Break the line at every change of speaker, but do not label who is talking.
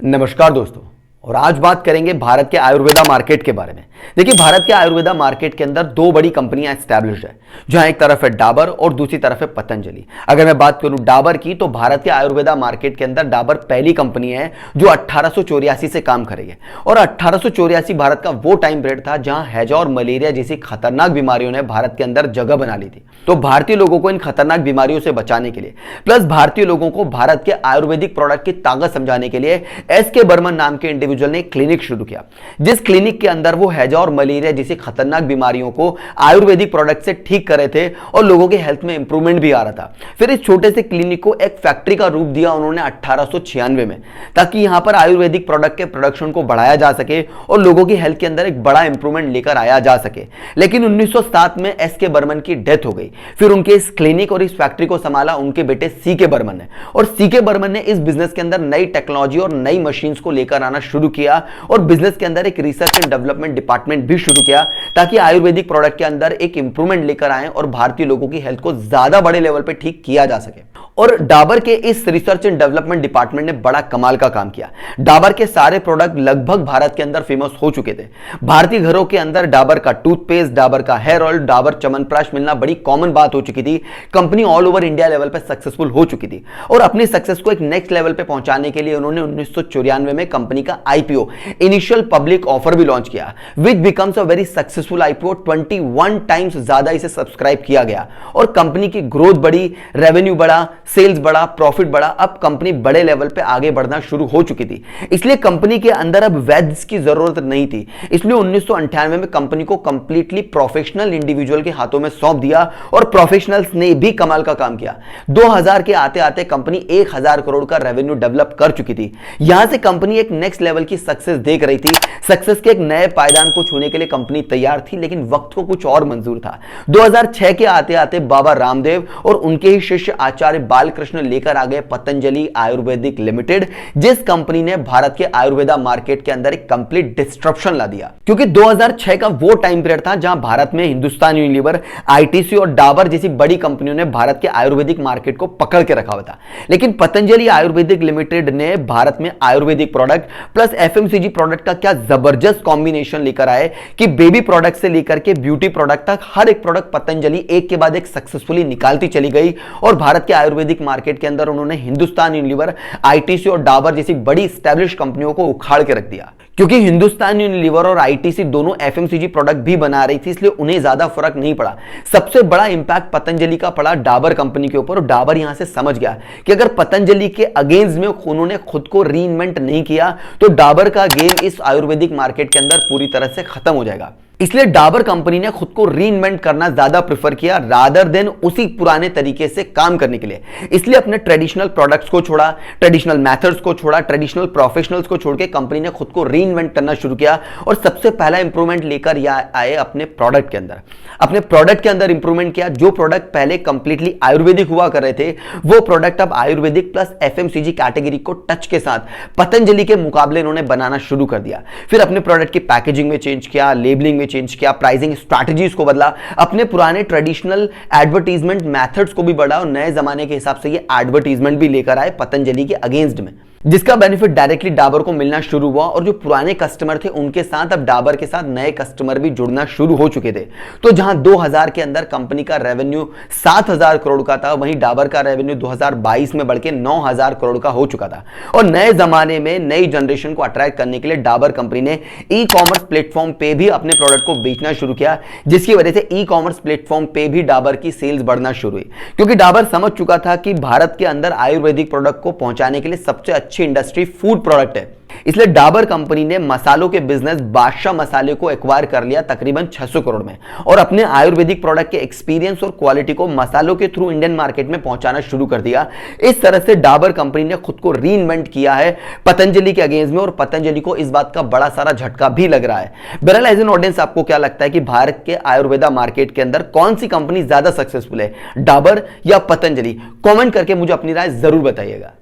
नमस्कार दोस्तों। और आज बात करेंगे भारत के आयुर्वेदा मार्केट के बारे में। देखिए, भारत के आयुर्वेदा मार्केट के अंदर दो बड़ी कंपनियां एस्टैब्लिश्ड है, जहां एक तरफ है डाबर और दूसरी तरफ है पतंजलि। अगर मैं बात करूं डाबर की, तो भारत के आयुर्वेदा मार्केट के अंदर डाबर पहली कंपनी है जो 1884 से काम कर रही है। और 1884 भारत का वो टाइम पीरियड था जहां हैजा और मलेरिया जैसी खतरनाक बीमारियों ने भारत के अंदर जगह बना ली थी। तो भारतीय लोगों को इन खतरनाक बीमारियों से बचाने के लिए, प्लस भारतीय लोगों को भारत के आयुर्वेदिक प्रोडक्ट की ताकत समझाने के लिए एस.के. बर्मन नाम के इंडिविजुअल ने एक क्लिनिक शुरू किया, जिस क्लिनिक के अंदर वो हैजा और मलेरिया जैसी खतरनाक बीमारियों को आयुर्वेदिक प्रोडक्ट से ठीक कर रहे थे और लोगों के हेल्थ में इंप्रूवमेंट भी आ रहा था। फिर इस छोटे से क्लिनिक को एक फैक्ट्री का रूप दिया उन्होंने 1896 में, ताकि यहां पर आयुर्वेदिक प्रोडक्ट के प्रोडक्शन को बढ़ाया जा सके और लोगों की हेल्थ के अंदर एक बड़ा इंप्रूवमेंट लेकर आया जा सके। लेकिन 1907 में एस.के. बर्मन की डेथ हो गई। फिर उनके इस क्लिनिक और इस फैक्ट्री को संभाला उनके बेटे सी.के. बर्मन ने। और सी.के. बर्मन ने इस बिजनेस के अंदर नई टेक्नोलॉजी और नई मशीन्स को लेकर आना शुरू किया और बिजनेस के अंदर एक रिसर्च एंड डेवलपमेंट डिपार्टमेंट भी शुरू किया, ताकि आयुर्वेदिक प्रोडक्ट के अंदर एक इंप्रूवमेंट लेकर आए और भारतीय लोगों की हेल्थ को ज्यादा बड़े लेवल पे ठीक किया जा सके। और डाबर के इस रिसर्च एंड डेवलपमेंट डिपार्टमेंट ने बड़ा कमाल का काम किया। डाबर के सारे प्रोडक्ट लगभग भारत के अंदर फेमस हो चुके थे। भारतीय घरों के अंदर डाबर का टूथपेस्ट, डाबर का हेयर ऑयल, डाबर च्यवनप्राश मिलना बड़ी कॉमन बात हो चुकी थी। Company all over India level पे सक्सेसफुल हो चुकी थी और अपनी सक्सेस को एक नेक्स्ट लेवल पे पहुंचाने के लिए उन्होंने 1994 में कंपनी का आईपीओ, इनिशियल पब्लिक ऑफर भी लॉन्च किया, which becomes a very successful IPO. 21 times ज्यादा इसे सब्सक्राइब किया गया और कंपनी की ग्रोथ बढ़ी, रेवेन्यू बढ़ा, सेल्स बढ़ा, प्रॉफिट बढ़ा। अब कंपनी बड़े लेवल पे आगे बढ़ना शुरू हो चुकी थी, इसलिए कंपनी के अंदर अब वैद्य की जरूरत नहीं थी। इसलिए 1998 में कंपनी को कंप्लीटली प्रोफेशनल इंडिविजुअल के हाथों में सौंप दिया और प्रोफेशनल्स ने भी कमाल का काम किया। 2000 के आते आते कंपनी 1000 करोड़ का रेवेन्यू डेवलप कर चुकी थी। यहां से कंपनी एक नेक्स्ट लेवल की सक्सेस देख रही थी। सक्सेस के एक नए पायदान को छूने के लिए कंपनी तैयार थी, लेकिन वक्त को कुछ और मंजूर था। 2006 के आते आते बाबा रामदेव और उनके ही शिष्य आचार्य बालकृष्ण लेकर आ गए पतंजलि आयुर्वेदिक लिमिटेड, जिस कंपनी ने भारत के आयुर्वेदा मार्केट के अंदर एक कंप्लीट डिस्ट्रप्शन ला दिया। क्योंकि 2006 का वो टाइम पीरियड था जहां भारत में हिंदुस्तान यूनिलीवर, आईटीसी और डाबर जैसी बड़ी कंपनियों ने भारत के आयुर्वेदिक मार्केट को पकड़ के रखा हुआ था। लेकिन पतंजलि आयुर्वेदिक लिमिटेड ने भारत में Ayurvedic product plus FMCG product का क्या जबरदस्त कॉम्बिनेशन लेकर आए कि बेबी प्रोडक्ट से लेकर के ब्यूटी प्रोडक्ट तक हर एक प्रोडक्ट पतंजलि एक के बाद एक सक्सेसफुली निकालती चली गई। और भारत के आयुर्वेदिक मार्केट के अंदर उन्होंने हिंदुस्तान यूनिलीवर, आईटीसी और डाबर जैसी बड़ी स्टैब्लिश कंपनियों को उखाड़ के रख दिया। क्योंकि हिंदुस्तान यूनिलीवर और आईटीसी दोनों एफएमसीजी प्रोडक्ट भी बना रही थी, इसलिए उन्हें ज्यादा फर्क नहीं पड़ा। सबसे बड़ा इंपैक्ट पतंजलि का पड़ा डाबर कंपनी के ऊपर। और डाबर यहां से समझ गया कि अगर पतंजलि के अगेंस्ट में उन्होंने खुद को रीइन्वेंट नहीं किया तो डाबर का गेम इस आयुर्वेदिक मार्केट के अंदर पूरी तरह से खत्म हो जाएगा। इसलिए डाबर कंपनी ने खुद को रीइन्वेंट करना ज्यादा प्रेफर किया रादर देन उसी पुराने तरीके से काम करने के लिए। इसलिए अपने ट्रेडिशनल प्रोडक्ट्स को छोड़ा, ट्रेडिशनल मेथड्स को छोड़ा, ट्रेडिशनल प्रोफेशनल्स को छोड़ के कंपनी ने खुद को रीइन्वेंट करना शुरू किया और सबसे पहला इंप्रूवमेंट लेकर आए अपने प्रोडक्ट के अंदर। अपने प्रोडक्ट के अंदर इंप्रूवमेंट किया। जो प्रोडक्ट पहले कंप्लीटली आयुर्वेदिक हुआ कर रहे थे, वो प्रोडक्ट अब आयुर्वेदिक प्लस एफएमसीजी कैटेगरी को टच के साथ पतंजलि के मुकाबले इन्होंने बनाना शुरू कर दिया। फिर अपने प्रोडक्ट की पैकेजिंग में चेंज किया, लेबलिंग में चेंज किया, प्राइसिंग स्ट्रैटेजीज को बदला, अपने पुराने ट्रेडिशनल एडवर्टाइजमेंट मेथड्स को भी बढ़ा और नए जमाने के हिसाब से ये एडवर्टाइजमेंट भी लेकर आए पतंजलि के अगेंस्ट में, जिसका बेनिफिट डायरेक्टली डाबर को मिलना शुरू हुआ। और जो पुराने कस्टमर थे उनके साथ अब डाबर के साथ नए कस्टमर भी जुड़ना शुरू हो चुके थे। तो जहां 2000 के अंदर कंपनी का रेवेन्यू 7000 करोड़ का था, वहीं डाबर का रेवेन्यू 2022 में बढ़ के 9000 करोड़ का हो चुका था। और नए जमाने में नई जनरेशन को अट्रैक्ट करने के लिए डाबर कंपनी ने ई कॉमर्स प्लेटफॉर्म पे भी अपने प्रोडक्ट को बेचना शुरू किया, जिसकी वजह से ई कॉमर्स प्लेटफॉर्म पे भी डाबर की सेल्स बढ़ना शुरू हुई। क्योंकि डाबर समझ चुका था कि भारत के अंदर आयुर्वेदिक प्रोडक्ट को पहुंचाने के लिए सबसे अच्छी इंडस्ट्री फूड प्रोडक्ट है। इसलिए डाबर कंपनी ने मसालों के बिजनेस बादशाह मसाले को एक्वायर कर लिया तकरीबन 600 करोड़ में और अपने आयुर्वेदिक प्रोडक्ट के एक्सपीरियंस और क्वालिटी को मसालों के थ्रू इंडियन मार्केट में पहुंचाना शुरू कर दिया। इस तरह से डाबर कंपनी ने खुद को रीइन्वेंट किया है पतंजलि के अगेंस्ट में और पतंजलि को इस बात का बड़ा सारा झटका भी लग रहा है। बहरहाल एज एन ऑडियंस आपको क्या लगता है कि भारत के आयुर्वेदा मार्केट के अंदर कौन सी कंपनी ज्यादा सक्सेसफुल है, डाबर या पतंजलि? कॉमेंट करके मुझे अपनी राय जरूर बताइएगा।